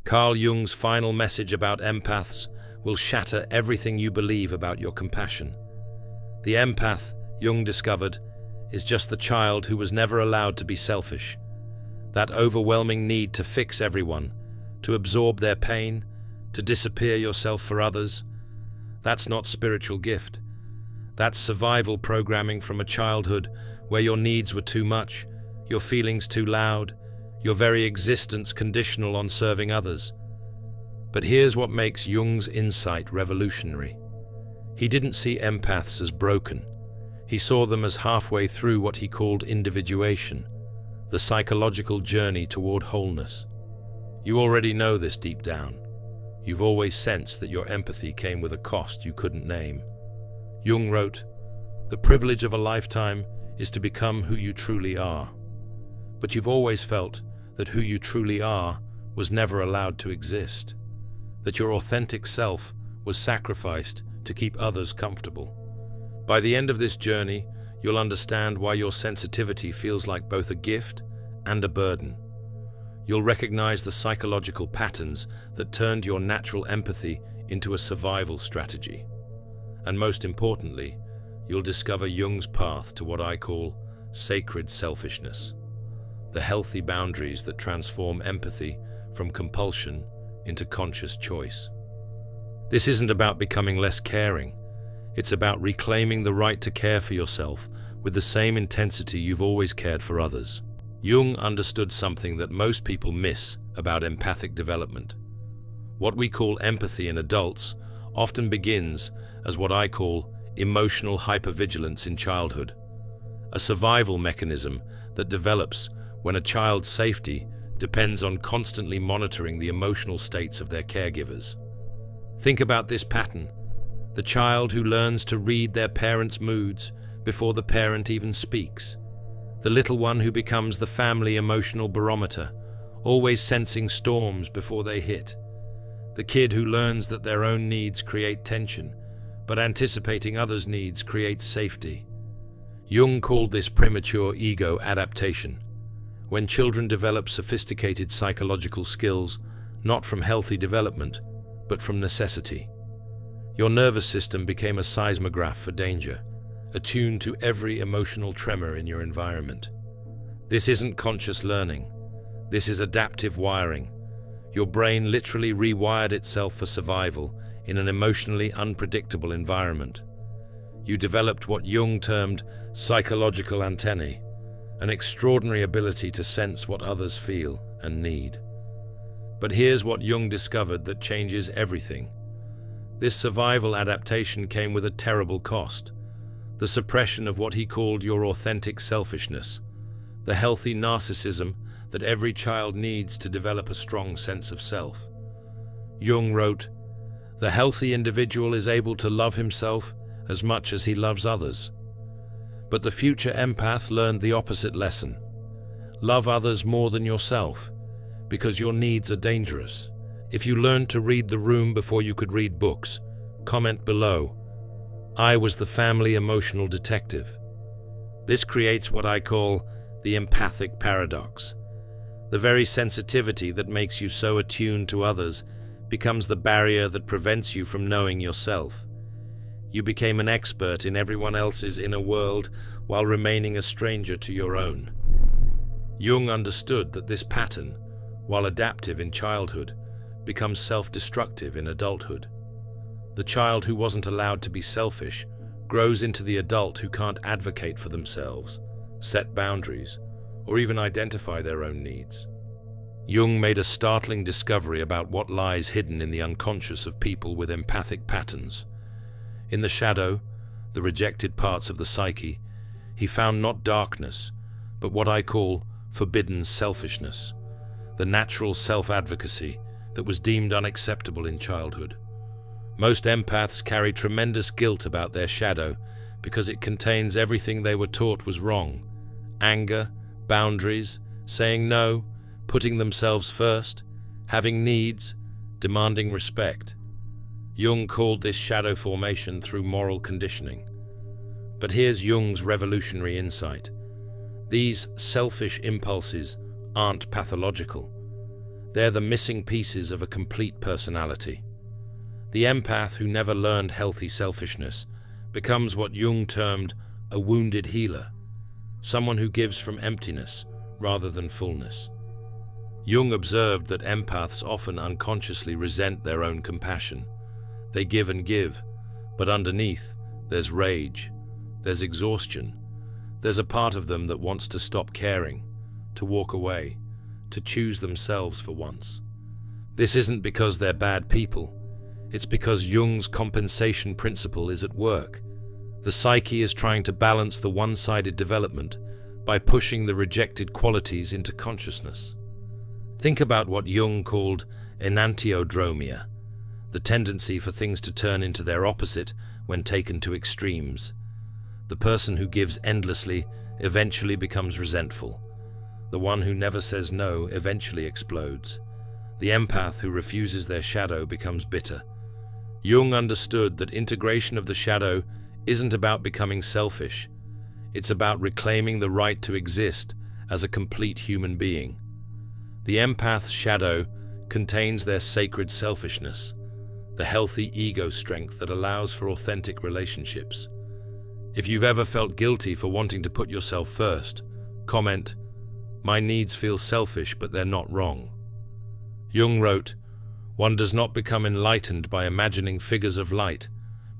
Carl Jung's final message about empaths will shatter everything you believe about your compassion. The empath, Jung discovered, is just the child who was never allowed to be selfish. That overwhelming need to fix everyone, to absorb their pain, to disappear yourself for others, that's not spiritual gift. That's survival programming from a childhood where your needs were too much, your feelings too loud, your very existence conditional on serving others. But here's what makes Jung's insight revolutionary. He didn't see empaths as broken. He saw them as halfway through what he called individuation, the psychological journey toward wholeness. You already know this deep down. You've always sensed that your empathy came with a cost you couldn't name. Jung wrote, "The privilege of a lifetime is to become who you truly are." But you've always felt that who you truly are was never allowed to exist, that your authentic self was sacrificed to keep others comfortable. By the end of this journey, you'll understand why your sensitivity feels like both a gift and a burden. You'll recognize the psychological patterns that turned your natural empathy into a survival strategy. And most importantly, you'll discover Jung's path to what I call sacred selfishness, the healthy boundaries that transform empathy from compulsion into conscious choice. This isn't about becoming less caring. It's about reclaiming the right to care for yourself with the same intensity you've always cared for others. Jung understood something that most people miss about empathic development. What we call empathy in adults often begins as what I call emotional hypervigilance in childhood, a survival mechanism that develops when a child's safety depends on constantly monitoring the emotional states of their caregivers. Think about this pattern: the child who learns to read their parents' moods before the parent even speaks, the little one who becomes the family emotional barometer, always sensing storms before they hit, the kid who learns that their own needs create tension, but anticipating others' needs creates safety. Jung called this premature ego adaptation, when children develop sophisticated psychological skills, not from healthy development, but from necessity. Your nervous system became a seismograph for danger, attuned to every emotional tremor in your environment. This isn't conscious learning. This is adaptive wiring. Your brain literally rewired itself for survival in an emotionally unpredictable environment. You developed what Jung termed psychological antennae, an extraordinary ability to sense what others feel and need. But here's what Jung discovered that changes everything. This survival adaptation came with a terrible cost: the suppression of what he called your authentic selfishness, the healthy narcissism that every child needs to develop a strong sense of self. Jung wrote, "The healthy individual is able to love himself as much as he loves others." But the future empath learned the opposite lesson. Love others more than yourself, because your needs are dangerous. If you learned to read the room before you could read books, comment below, "I was the family emotional detective." This creates what I call the empathic paradox. The very sensitivity that makes you so attuned to others becomes the barrier that prevents you from knowing yourself. You became an expert in everyone else's inner world while remaining a stranger to your own. Jung understood that this pattern, while adaptive in childhood, becomes self-destructive in adulthood. The child who wasn't allowed to be selfish grows into the adult who can't advocate for themselves, set boundaries, or even identify their own needs. Jung made a startling discovery about what lies hidden in the unconscious of people with empathic patterns. In the shadow, the rejected parts of the psyche, he found not darkness, but what I call forbidden selfishness, the natural self-advocacy that was deemed unacceptable in childhood. Most empaths carry tremendous guilt about their shadow because it contains everything they were taught was wrong: anger, boundaries, saying no, putting themselves first, having needs, demanding respect. Jung called this shadow formation through moral conditioning. But here's Jung's revolutionary insight. These selfish impulses aren't pathological. They're the missing pieces of a complete personality. The empath who never learned healthy selfishness becomes what Jung termed a wounded healer, someone who gives from emptiness rather than fullness. Jung observed that empaths often unconsciously resent their own compassion. They give and give, but underneath, there's rage, there's exhaustion, there's a part of them that wants to stop caring, to walk away, to choose themselves for once. This isn't because they're bad people. It's because Jung's compensation principle is at work. The psyche is trying to balance the one-sided development by pushing the rejected qualities into consciousness. Think about what Jung called enantiodromia, the tendency for things to turn into their opposite when taken to extremes. The person who gives endlessly eventually becomes resentful. The one who never says no eventually explodes. The empath who refuses their shadow becomes bitter. Jung understood that integration of the shadow isn't about becoming selfish. It's about reclaiming the right to exist as a complete human being. The empath's shadow contains their sacred selfishness, the healthy ego strength that allows for authentic relationships. If you've ever felt guilty for wanting to put yourself first, comment, "My needs feel selfish, but they're not wrong." Jung wrote, "One does not become enlightened by imagining figures of light,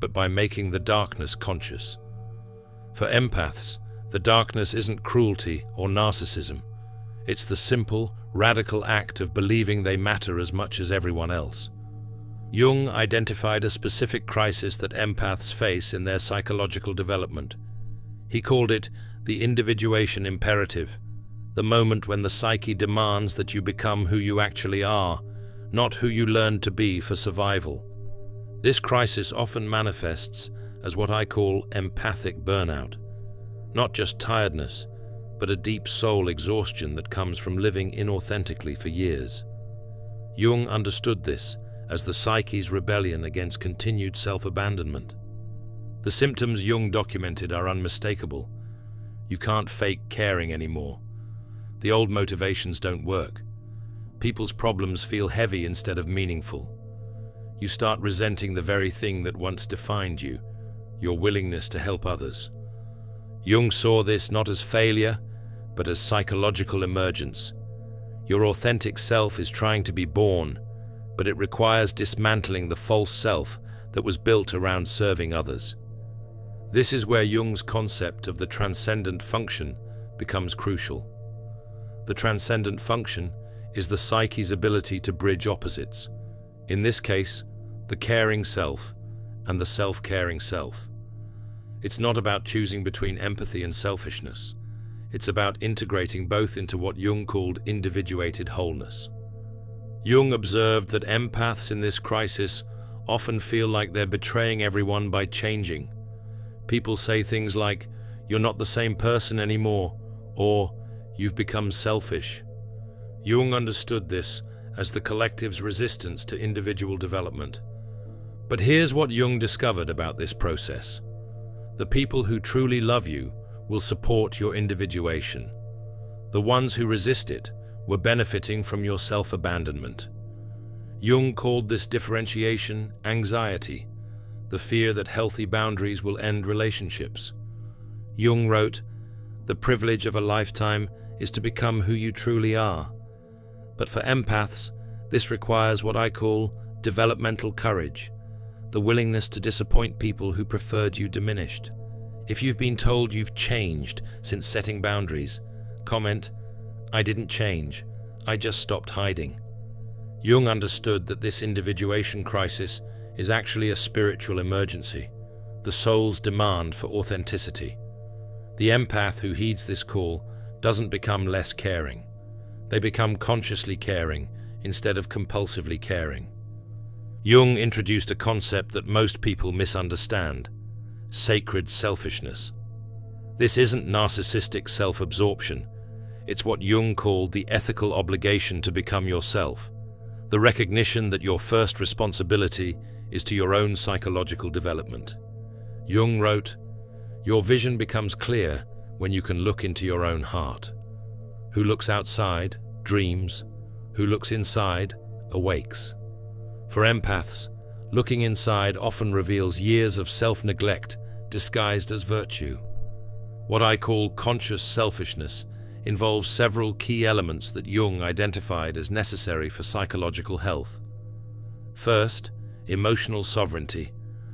but by making the darkness conscious." For empaths, the darkness isn't cruelty or narcissism. It's the simple, radical act of believing they matter as much as everyone else. Jung identified a specific crisis that empaths face in their psychological development. He called it the individuation imperative, the moment when the psyche demands that you become who you actually are, not who you learned to be for survival. This crisis often manifests as what I call empathic burnout, not just tiredness, but a deep soul exhaustion that comes from living inauthentically for years. Jung understood this as the psyche's rebellion against continued self-abandonment. The symptoms Jung documented are unmistakable. You can't fake caring anymore. The old motivations don't work. People's problems feel heavy instead of meaningful. You start resenting the very thing that once defined you, your willingness to help others. Jung saw this not as failure, but as psychological emergence. Your authentic self is trying to be born, but it requires dismantling the false self that was built around serving others. This is where Jung's concept of the transcendent function becomes crucial. The transcendent function is the psyche's ability to bridge opposites. In this case, the caring self and the self-caring self. It's not about choosing between empathy and selfishness. It's about integrating both into what Jung called individuated wholeness. Jung observed that empaths in this crisis often feel like they're betraying everyone by changing. People say things like, "You're not the same person anymore," or "You've become selfish." Jung understood this as the collective's resistance to individual development. But here's what Jung discovered about this process. The people who truly love you will support your individuation. The ones who resist it were benefiting from your self-abandonment. Jung called this differentiation anxiety, the fear that healthy boundaries will end relationships. Jung wrote, "The privilege of a lifetime is to become who you truly are." But for empaths, this requires what I call developmental courage, the willingness to disappoint people who preferred you diminished. If you've been told you've changed since setting boundaries, comment, "I didn't change, I just stopped hiding." Jung understood that this individuation crisis is actually a spiritual emergency, the soul's demand for authenticity. The empath who heeds this call doesn't become less caring. They become consciously caring instead of compulsively caring. Jung introduced a concept that most people misunderstand: sacred selfishness. This isn't narcissistic self-absorption. It's what Jung called the ethical obligation to become yourself, the recognition that your first responsibility is to your own psychological development. Jung wrote, "Your vision becomes clear when you can look into your own heart. Who looks outside, dreams. who looks inside awakes. For empaths, looking inside often reveals years of self-neglect disguised as virtue. What I call conscious selfishness involves several key elements that Jung identified as necessary for psychological health. First, emotional sovereignty,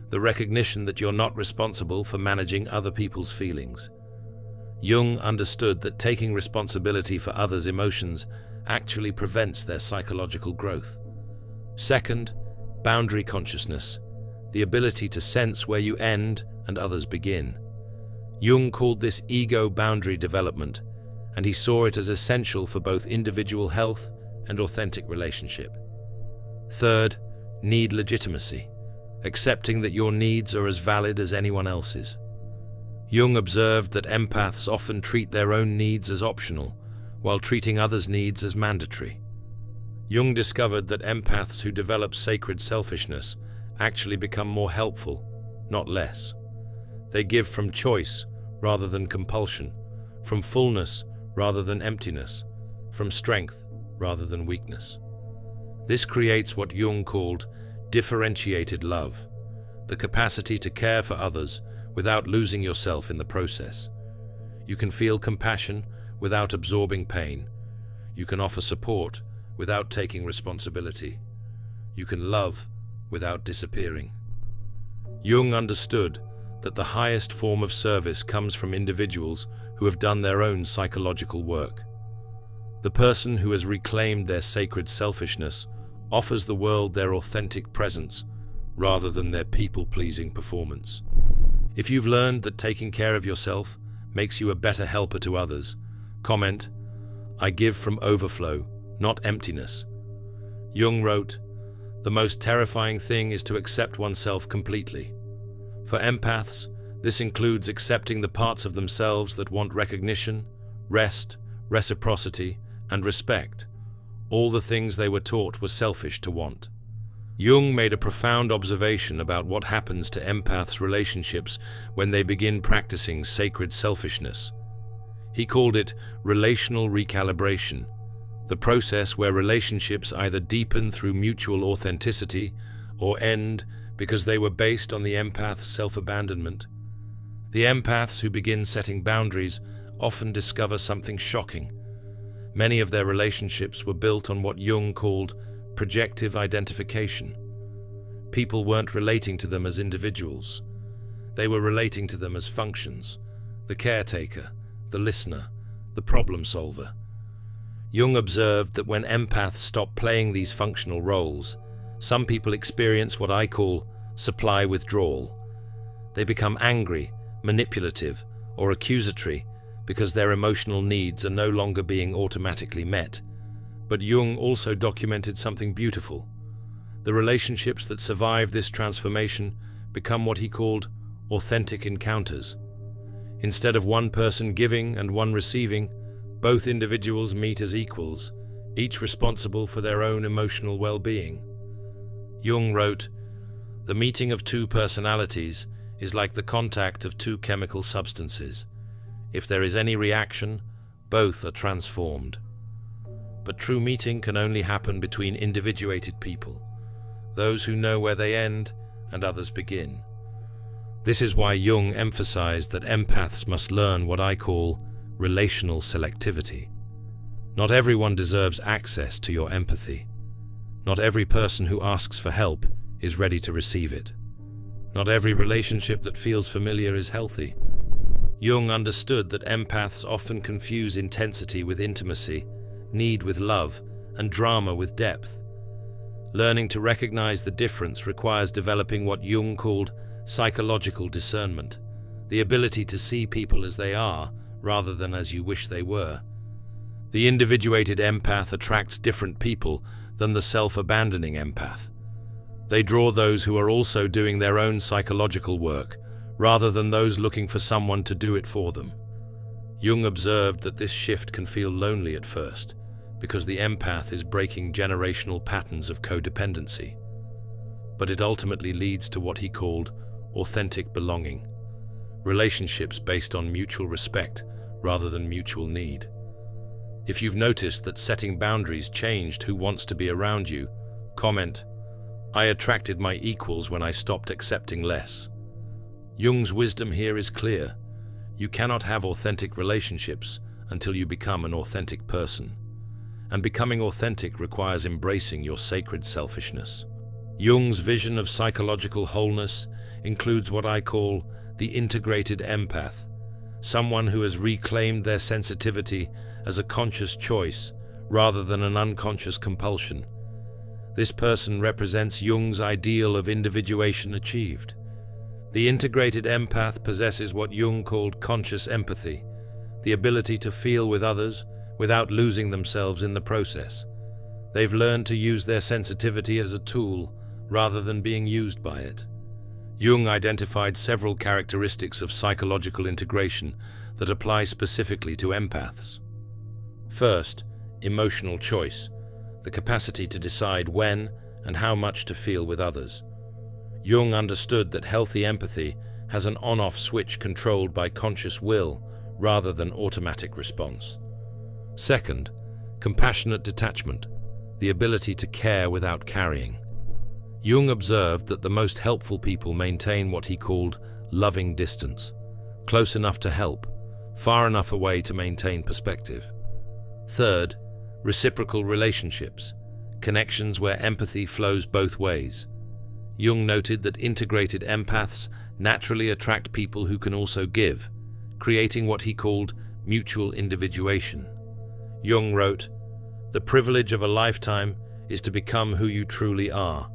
the recognition that you're not responsible for managing other people's feelings. Jung understood that taking responsibility for others' emotions actually prevents their psychological growth. Second, boundary consciousness, the ability to sense where you end and others begin. Jung called this ego boundary development, and he saw it as essential for both individual health and authentic relationship. Third, need legitimacy, accepting that your needs are as valid as anyone else's. Jung observed that empaths often treat their own needs as optional, while treating others' needs as mandatory. Jung discovered that empaths who develop sacred selfishness actually become more helpful, not less. They give from choice rather than compulsion, from fullness rather than emptiness, from strength rather than weakness. This creates what Jung called differentiated love, the capacity to care for others without losing yourself in the process. You can feel compassion without absorbing pain. You can offer support without taking responsibility. You can love without disappearing. Jung understood that the highest form of service comes from individuals who have done their own psychological work. The person who has reclaimed their sacred selfishness offers the world their authentic presence rather than their people-pleasing performance. If you've learned that taking care of yourself makes you a better helper to others, comment, "I give from overflow, not emptiness." Jung wrote, "The most terrifying thing is to accept oneself completely." For empaths, this includes accepting the parts of themselves that want recognition, rest, reciprocity, and respect, all the things they were taught were selfish to want. Jung made a profound observation about what happens to empaths' relationships when they begin practicing sacred selfishness. He called it relational recalibration, the process where relationships either deepen through mutual authenticity or end because they were based on the empath's self-abandonment. The empaths who begin setting boundaries often discover something shocking. Many of their relationships were built on what Jung called projective identification. People weren't relating to them as individuals. They were relating to them as functions, the caretaker, the listener, the problem solver. Jung observed that when empaths stop playing these functional roles, some people experience what I call supply withdrawal. They become angry, manipulative, or accusatory because their emotional needs are no longer being automatically met. But Jung also documented something beautiful. The relationships that survive this transformation become what he called authentic encounters. Instead of one person giving and one receiving, both individuals meet as equals, each responsible for their own emotional well-being. Jung wrote, "The meeting of two personalities is like the contact of two chemical substances. If there is any reaction, both are transformed. But true meeting can only happen between individuated people, those who know where they end and others begin." This is why Jung emphasized that empaths must learn what I call relational selectivity. Not everyone deserves access to your empathy. Not every person who asks for help is ready to receive it. Not every relationship that feels familiar is healthy. Jung understood that empaths often confuse intensity with intimacy, need with love, and drama with depth. Learning to recognize the difference requires developing what Jung called psychological discernment, the ability to see people as they are rather than as you wish they were. The individuated empath attracts different people than the self-abandoning empath. They draw those who are also doing their own psychological work, rather than those looking for someone to do it for them. Jung observed that this shift can feel lonely at first, because the empath is breaking generational patterns of codependency. But it ultimately leads to what he called authentic belonging, relationships based on mutual respect rather than mutual need. If you've noticed that setting boundaries changed who wants to be around you, comment, "I attracted my equals when I stopped accepting less." Jung's wisdom here is clear. You cannot have authentic relationships until you become an authentic person. And becoming authentic requires embracing your sacred selfishness. Jung's vision of psychological wholeness includes what I call the integrated empath, someone who has reclaimed their sensitivity as a conscious choice rather than an unconscious compulsion. This person represents Jung's ideal of individuation achieved. The integrated empath possesses what Jung called conscious empathy, the ability to feel with others without losing themselves in the process. They've learned to use their sensitivity as a tool rather than being used by it. Jung identified several characteristics of psychological integration that apply specifically to empaths. First, emotional choice, the capacity to decide when and how much to feel with others. Jung understood that healthy empathy has an on-off switch controlled by conscious will rather than automatic response. Second, compassionate detachment, the ability to care without carrying. Jung observed that the most helpful people maintain what he called loving distance, close enough to help, far enough away to maintain perspective. Third, reciprocal relationships, connections where empathy flows both ways. Jung noted that integrated empaths naturally attract people who can also give, creating what he called mutual individuation. Jung wrote, "The privilege of a lifetime is to become who you truly are."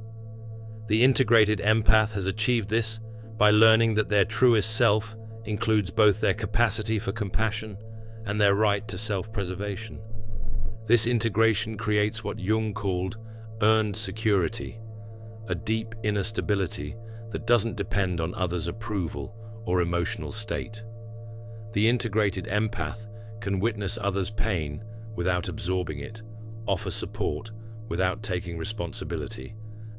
The integrated empath has achieved this by learning that their truest self includes both their capacity for compassion and their right to self-preservation. This integration creates what Jung called earned security, a deep inner stability that doesn't depend on others' approval or emotional state. The integrated empath can witness others' pain without absorbing it, offer support without taking responsibility,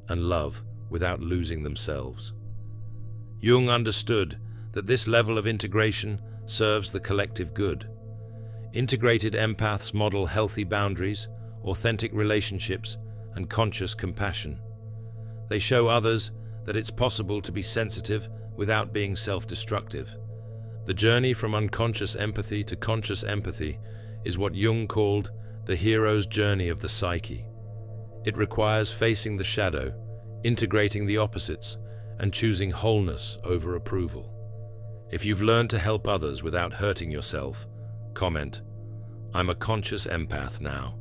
and love without losing themselves. Jung understood that this level of integration serves the collective good. Integrated empaths model healthy boundaries, authentic relationships, and conscious compassion. They show others that it's possible to be sensitive without being self-destructive. The journey from unconscious empathy to conscious empathy is what Jung called the hero's journey of the psyche. It requires facing the shadow, integrating the opposites, and choosing wholeness over approval. If you've learned to help others without hurting yourself, comment, "I'm a conscious empath now."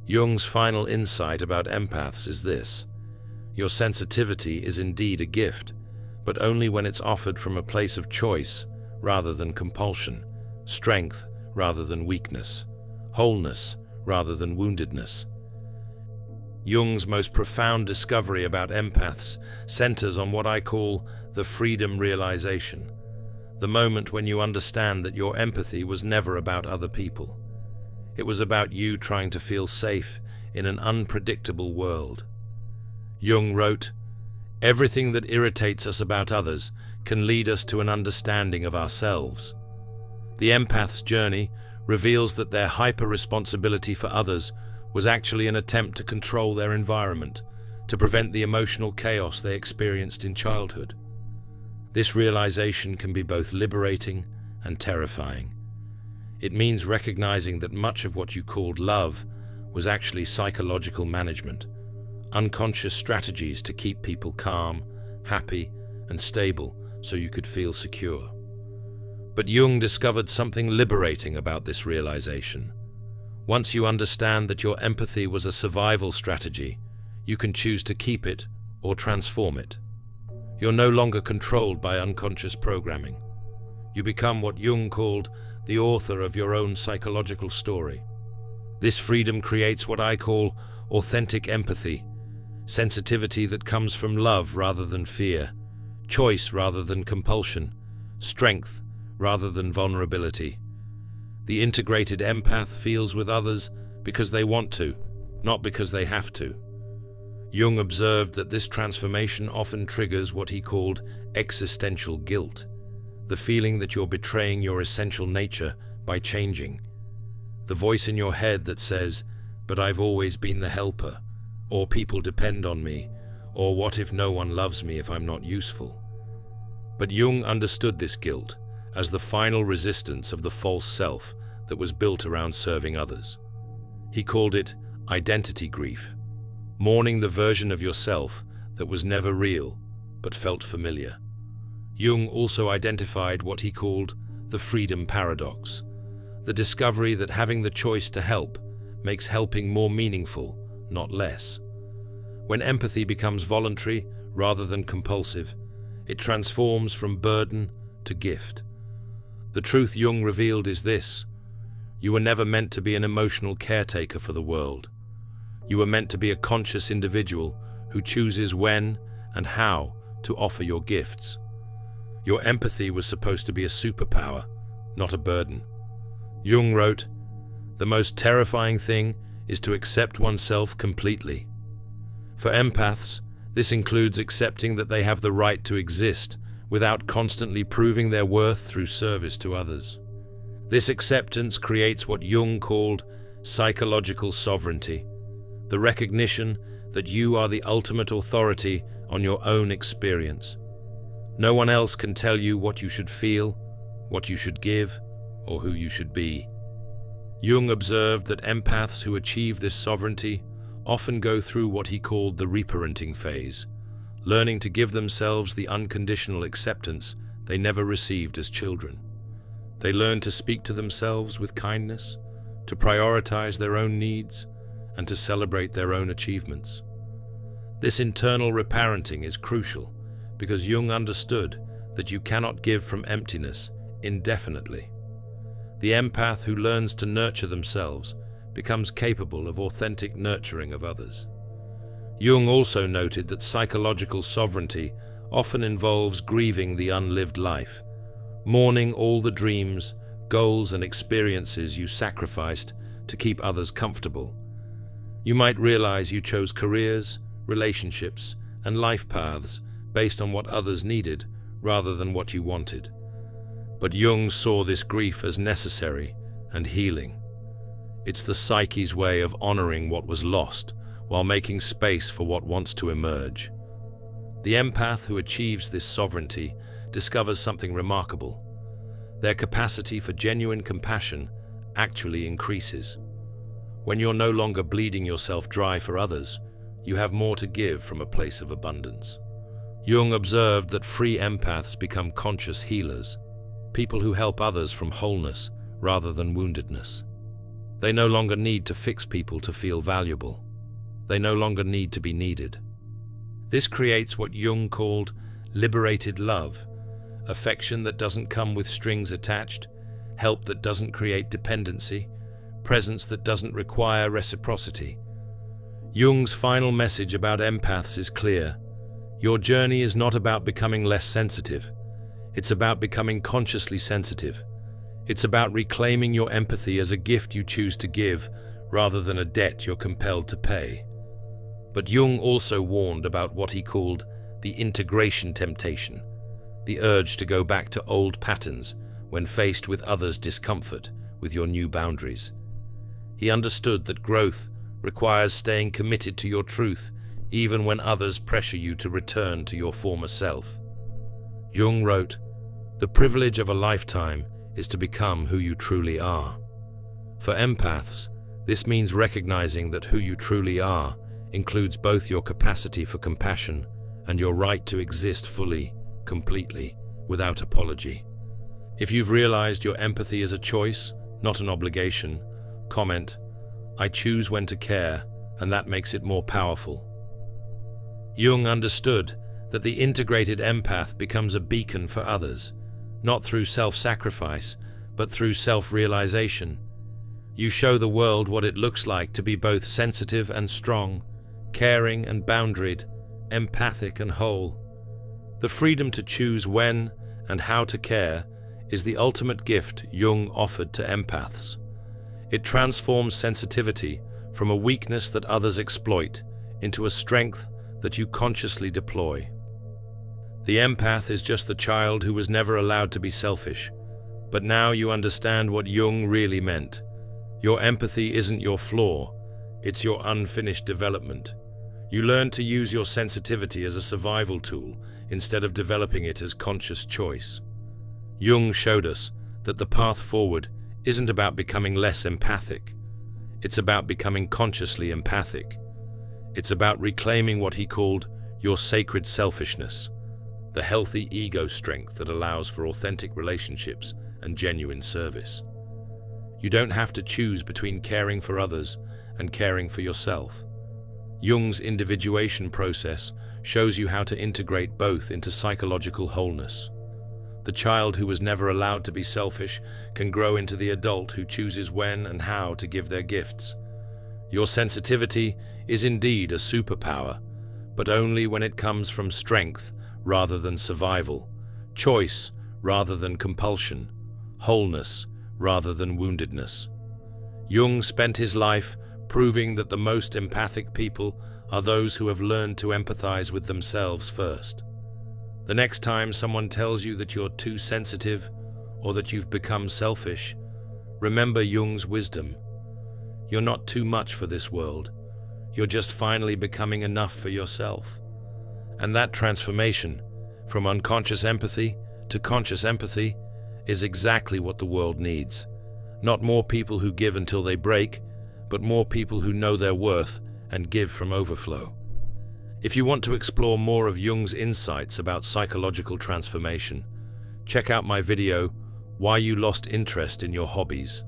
Jung's final insight about empaths is this: your sensitivity is indeed a gift, but only when it's offered from a place of choice rather than compulsion, strength rather than weakness, wholeness rather than woundedness. Jung's most profound discovery about empaths centers on what I call the freedom realization, the moment when you understand that your empathy was never about other people. It was about you trying to feel safe in an unpredictable world. Jung wrote, "Everything that irritates us about others can lead us to an understanding of ourselves." The empath's journey reveals that their hyper-responsibility for others was actually an attempt to control their environment, to prevent the emotional chaos they experienced in childhood. This realization can be both liberating and terrifying. It means recognizing that much of what you called love was actually psychological management, unconscious strategies to keep people calm, happy, and stable so you could feel secure. But Jung discovered something liberating about this realization. Once you understand that your empathy was a survival strategy, you can choose to keep it or transform it. You're no longer controlled by unconscious programming. You become what Jung called the author of your own psychological story. This freedom creates what I call authentic empathy, sensitivity that comes from love rather than fear, choice rather than compulsion, strength rather than vulnerability. The integrated empath feels with others because they want to, not because they have to. Jung observed that this transformation often triggers what he called existential guilt, the feeling that you're betraying your essential nature by changing. The voice in your head that says, "But I've always been the helper," or "People depend on me," or "What if no one loves me if I'm not useful?" But Jung understood this guilt as the final resistance of the false self that was built around serving others. He called it identity grief, mourning the version of yourself that was never real but felt familiar. Jung also identified what he called the freedom paradox, the discovery that having the choice to help makes helping more meaningful, not less. When empathy becomes voluntary rather than compulsive, it transforms from burden to gift. The truth Jung revealed is this: you were never meant to be an emotional caretaker for the world. You were meant to be a conscious individual who chooses when and how to offer your gifts. Your empathy was supposed to be a superpower, not a burden. Jung wrote, "The most terrifying thing is to accept oneself completely." For empaths, this includes accepting that they have the right to exist without constantly proving their worth through service to others. This acceptance creates what Jung called psychological sovereignty, the recognition that you are the ultimate authority on your own experience. No one else can tell you what you should feel, what you should give, or who you should be. Jung observed that empaths who achieve this sovereignty often go through what he called the reparenting phase, learning to give themselves the unconditional acceptance they never received as children. They learn to speak to themselves with kindness, to prioritize their own needs, and to celebrate their own achievements. This internal reparenting is crucial because Jung understood that you cannot give from emptiness indefinitely. The empath who learns to nurture themselves becomes capable of authentic nurturing of others. Jung also noted that psychological sovereignty often involves grieving the unlived life, mourning all the dreams, goals, and experiences you sacrificed to keep others comfortable. You might realize you chose careers, relationships, and life paths based on what others needed rather than what you wanted. But Jung saw this grief as necessary and healing. It's the psyche's way of honoring what was lost while making space for what wants to emerge. The empath who achieves this sovereignty discovers something remarkable. Their capacity for genuine compassion actually increases. When you're no longer bleeding yourself dry for others, you have more to give from a place of abundance. Jung observed that free empaths become conscious healers, people who help others from wholeness rather than woundedness. They no longer need to fix people to feel valuable. They no longer need to be needed. This creates what Jung called liberated love, affection that doesn't come with strings attached, help that doesn't create dependency, presence that doesn't require reciprocity. Jung's final message about empaths is clear. Your journey is not about becoming less sensitive. It's about becoming consciously sensitive. It's about reclaiming your empathy as a gift you choose to give rather than a debt you're compelled to pay. But Jung also warned about what he called the integration temptation, the urge to go back to old patterns when faced with others' discomfort with your new boundaries. He understood that growth requires staying committed to your truth even when others pressure you to return to your former self. Jung wrote, "The privilege of a lifetime is to become who you truly are." For empaths, this means recognizing that who you truly are includes both your capacity for compassion and your right to exist fully, completely, without apology. If you've realized your empathy is a choice, not an obligation, comment, "I choose when to care," and that makes it more powerful. Jung understood that the integrated empath becomes a beacon for others, not through self-sacrifice, but through self-realization. You show the world what it looks like to be both sensitive and strong, caring and boundaried, empathic and whole. The freedom to choose when and how to care is the ultimate gift Jung offered to empaths. It transforms sensitivity from a weakness that others exploit into a strength that you consciously deploy. The empath is just the child who was never allowed to be selfish, but now you understand what Jung really meant. Your empathy isn't your flaw, it's your unfinished development. You learn to use your sensitivity as a survival tool instead of developing it as conscious choice. Jung showed us that the path forward isn't about becoming less empathic. It's about becoming consciously empathic. It's about reclaiming what he called your sacred selfishness, the healthy ego strength that allows for authentic relationships and genuine service. You don't have to choose between caring for others and caring for yourself. Jung's individuation process shows you how to integrate both into psychological wholeness. The child who was never allowed to be selfish can grow into the adult who chooses when and how to give their gifts. Your sensitivity is indeed a superpower, but only when it comes from strength rather than survival, choice rather than compulsion, wholeness rather than woundedness. Jung spent his life proving that the most empathic people are those who have learned to empathize with themselves first. The next time someone tells you that you're too sensitive or that you've become selfish, remember Jung's wisdom. You're not too much for this world. You're just finally becoming enough for yourself. And that transformation, from unconscious empathy to conscious empathy, is exactly what the world needs. Not more people who give until they break, but more people who know their worth and give from overflow. If you want to explore more of Jung's insights about psychological transformation, check out my video, Why You Lost Interest in Your Hobbies,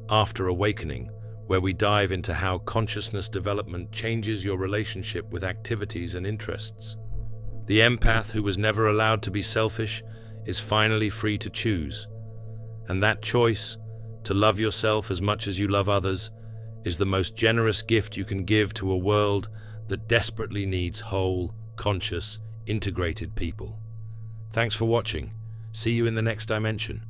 After Awakening, where we dive into how consciousness development changes your relationship with activities and interests. The empath who was never allowed to be selfish is finally free to choose. And that choice, to love yourself as much as you love others, is the most generous gift you can give to a world that desperately needs whole, conscious, integrated people. Thanks for watching. See you in the next dimension.